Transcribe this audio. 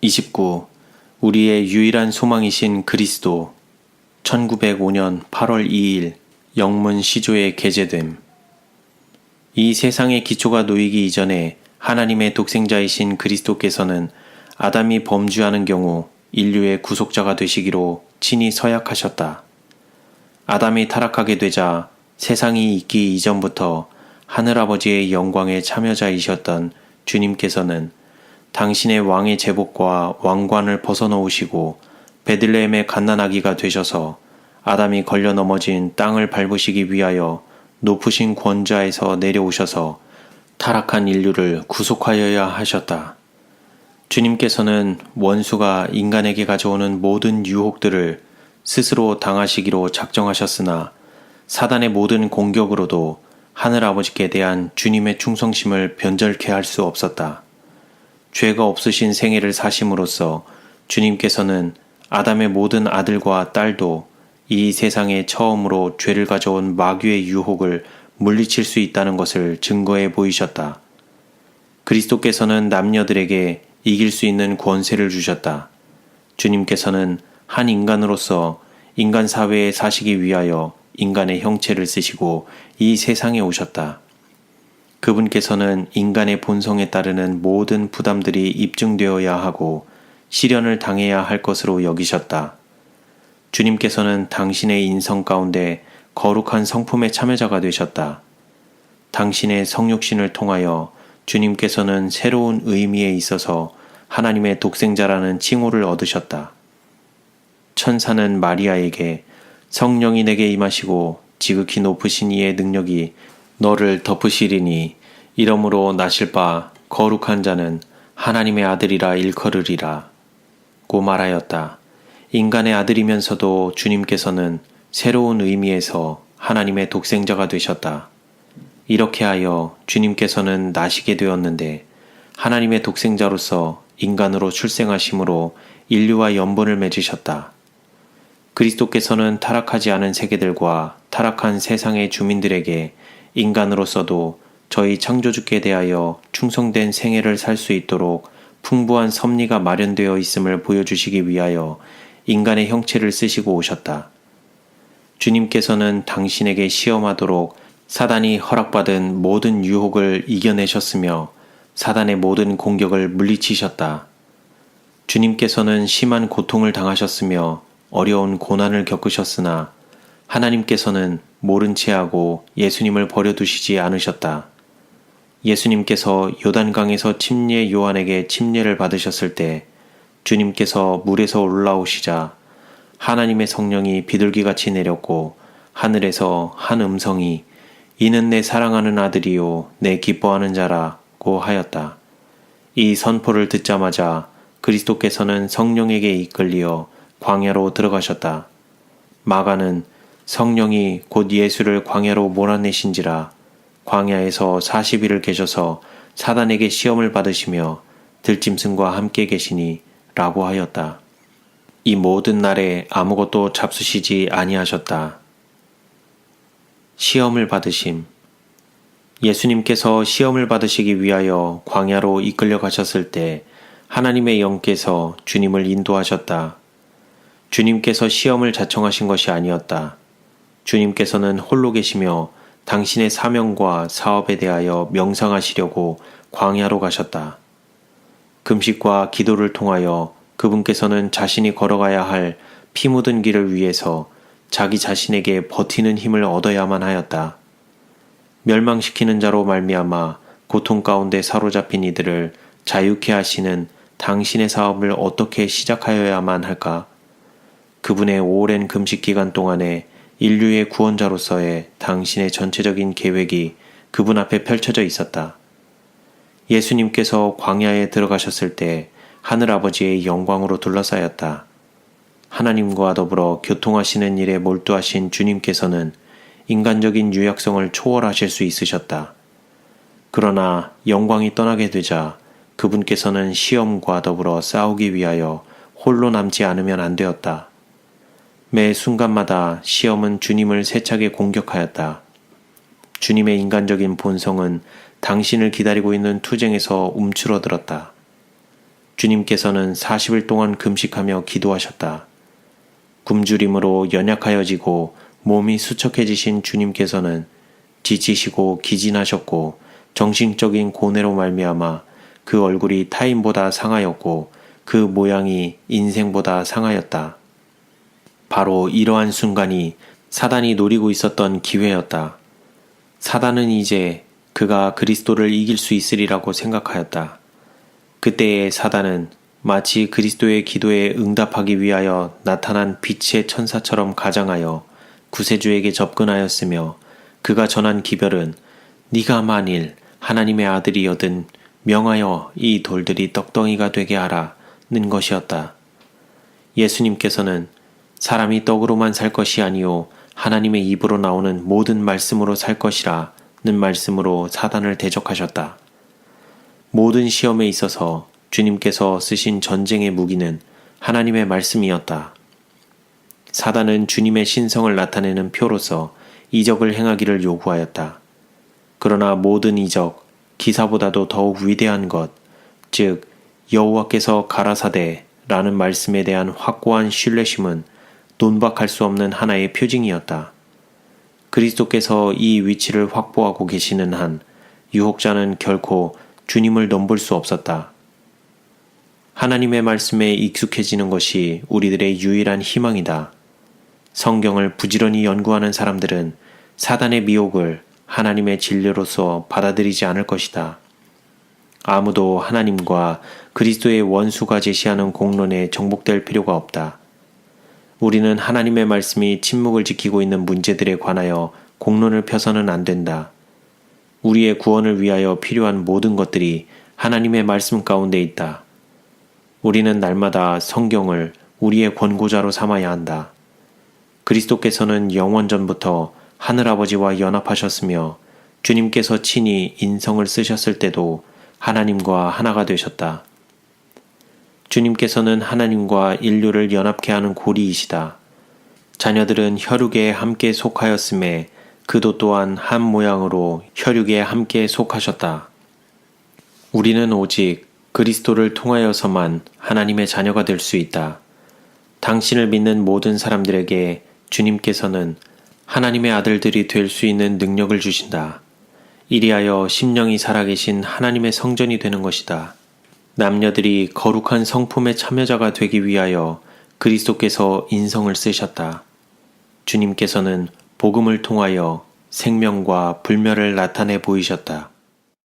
29. 우리의 유일한 소망이신 그리스도. 1905년 8월 2일 영문 시조에 게재됨. 이 세상의 기초가 놓이기 이전에 하나님의 독생자이신 그리스도께서는 아담이 범죄하는 경우 인류의 구속자가 되시기로 친히 서약하셨다. 아담이 타락하게 되자 세상이 있기 이전부터 하늘아버지의 영광의 참여자이셨던 주님께서는 당신의 왕의 제복과 왕관을 벗어놓으시고 베들레헴의 갓난아기가 되셔서 아담이 걸려 넘어진 땅을 밟으시기 위하여 높으신 권좌에서 내려오셔서 타락한 인류를 구속하여야 하셨다. 주님께서는 원수가 인간에게 가져오는 모든 유혹들을 스스로 당하시기로 작정하셨으나 사단의 모든 공격으로도 하늘아버지께 대한 주님의 충성심을 변절케 할 수 없었다. 죄가 없으신 생애를 사심으로써 주님께서는 아담의 모든 아들과 딸도 이 세상에 처음으로 죄를 가져온 마귀의 유혹을 물리칠 수 있다는 것을 증거해 보이셨다. 그리스도께서는 남녀들에게 이길 수 있는 권세를 주셨다. 주님께서는 한 인간으로서 인간 사회에 사시기 위하여 인간의 형체를 쓰시고 이 세상에 오셨다. 그분께서는 인간의 본성에 따르는 모든 부담들이 입증되어야 하고 시련을 당해야 할 것으로 여기셨다. 주님께서는 당신의 인성 가운데 거룩한 성품의 참여자가 되셨다. 당신의 성육신을 통하여 주님께서는 새로운 의미에 있어서 하나님의 독생자라는 칭호를 얻으셨다. 천사는 마리아에게 성령이 내게 임하시고 지극히 높으신 이의 능력이 너를 덮으시리니 이러므로 나실 바 거룩한 자는 하나님의 아들이라 일컬으리라 고 말하였다. 인간의 아들이면서도 주님께서는 새로운 의미에서 하나님의 독생자가 되셨다. 이렇게 하여 주님께서는 나시게 되었는데 하나님의 독생자로서 인간으로 출생하심으로 인류와 연분을 맺으셨다. 그리스도께서는 타락하지 않은 세계들과 타락한 세상의 주민들에게 인간으로서도 저희 창조주께 대하여 충성된 생애를 살 수 있도록 풍부한 섭리가 마련되어 있음을 보여주시기 위하여 인간의 형체를 쓰시고 오셨다. 주님께서는 당신에게 시험하도록 사단이 허락받은 모든 유혹을 이겨내셨으며 사단의 모든 공격을 물리치셨다. 주님께서는 심한 고통을 당하셨으며 어려운 고난을 겪으셨으나 하나님께서는 모른 채 하고 예수님을 버려두시지 않으셨다. 예수님께서 요단강에서 침례 요한에게 침례를 받으셨을 때 주님께서 물에서 올라오시자 하나님의 성령이 비둘기같이 내렸고 하늘에서 한 음성이 이는 내 사랑하는 아들이요 내 기뻐하는 자라고 하였다. 이 선포를 듣자마자 그리스도께서는 성령에게 이끌리어 광야로 들어가셨다. 마가는 성령이 곧 예수를 광야로 몰아내신지라 광야에서 40일을 계셔서 사단에게 시험을 받으시며 들짐승과 함께 계시니 라고 하였다. 이 모든 날에 아무것도 잡수시지 아니하셨다. 시험을 받으심. 예수님께서 시험을 받으시기 위하여 광야로 이끌려 가셨을 때 하나님의 영께서 주님을 인도하셨다. 주님께서 시험을 자청하신 것이 아니었다. 주님께서는 홀로 계시며 당신의 사명과 사업에 대하여 명상하시려고 광야로 가셨다. 금식과 기도를 통하여 그분께서는 자신이 걸어가야 할 피 묻은 길을 위해서 자기 자신에게 버티는 힘을 얻어야만 하였다. 멸망시키는 자로 말미암아 고통 가운데 사로잡힌 이들을 자유케 하시는 당신의 사업을 어떻게 시작하여야만 할까? 그분의 오랜 금식 기간 동안에 인류의 구원자로서의 당신의 전체적인 계획이 그분 앞에 펼쳐져 있었다. 예수님께서 광야에 들어가셨을 때 하늘아버지의 영광으로 둘러싸였다. 하나님과 더불어 교통하시는 일에 몰두하신 주님께서는 인간적인 유약성을 초월하실 수 있으셨다. 그러나 영광이 떠나게 되자 그분께서는 시험과 더불어 싸우기 위하여 홀로 남지 않으면 안 되었다. 매 순간마다 시험은 주님을 세차게 공격하였다. 주님의 인간적인 본성은 당신을 기다리고 있는 투쟁에서 움츠러들었다. 주님께서는 40일 동안 금식하며 기도하셨다. 굶주림으로 연약하여지고 몸이 수척해지신 주님께서는 지치시고 기진하셨고 정신적인 고뇌로 말미암아 그 얼굴이 타인보다 상하였고 그 모양이 인생보다 상하였다. 바로 이러한 순간이 사단이 노리고 있었던 기회였다. 사단은 이제 그가 그리스도를 이길 수 있으리라고 생각하였다. 그때의 사단은 마치 그리스도의 기도에 응답하기 위하여 나타난 빛의 천사처럼 가장하여 구세주에게 접근하였으며 그가 전한 기별은 네가 만일 하나님의 아들이여든 명하여 이 돌들이 떡덩이가 되게 하라는 것이었다. 예수님께서는 사람이 떡으로만 살 것이 아니요 하나님의 입으로 나오는 모든 말씀으로 살 것이라는 말씀으로 사단을 대적하셨다. 모든 시험에 있어서 주님께서 쓰신 전쟁의 무기는 하나님의 말씀이었다. 사단은 주님의 신성을 나타내는 표로서 이적을 행하기를 요구하였다. 그러나 모든 이적, 기사보다도 더욱 위대한 것, 즉 여호와께서 가라사대라는 말씀에 대한 확고한 신뢰심은 논박할 수 없는 하나의 표징이었다. 그리스도께서 이 위치를 확보하고 계시는 한 유혹자는 결코 주님을 넘볼 수 없었다. 하나님의 말씀에 익숙해지는 것이 우리들의 유일한 희망이다. 성경을 부지런히 연구하는 사람들은 사단의 미혹을 하나님의 진리로서 받아들이지 않을 것이다. 아무도 하나님과 그리스도의 원수가 제시하는 공론에 정복될 필요가 없다. 우리는 하나님의 말씀이 침묵을 지키고 있는 문제들에 관하여 공론을 펴서는 안 된다. 우리의 구원을 위하여 필요한 모든 것들이 하나님의 말씀 가운데 있다. 우리는 날마다 성경을 우리의 권고자로 삼아야 한다. 그리스도께서는 영원전부터 하늘아버지와 연합하셨으며 주님께서 친히 인성을 쓰셨을 때도 하나님과 하나가 되셨다. 주님께서는 하나님과 인류를 연합케 하는 고리이시다. 자녀들은 혈육에 함께 속하였음에 그도 또한 한 모양으로 혈육에 함께 속하셨다. 우리는 오직 그리스도를 통하여서만 하나님의 자녀가 될 수 있다. 당신을 믿는 모든 사람들에게 주님께서는 하나님의 아들들이 될 수 있는 능력을 주신다. 이리하여 심령이 살아계신 하나님의 성전이 되는 것이다. 남녀들이 거룩한 성품의 참여자가 되기 위하여 그리스도께서 인성을 쓰셨다. 주님께서는 복음을 통하여 생명과 불멸을 나타내 보이셨다.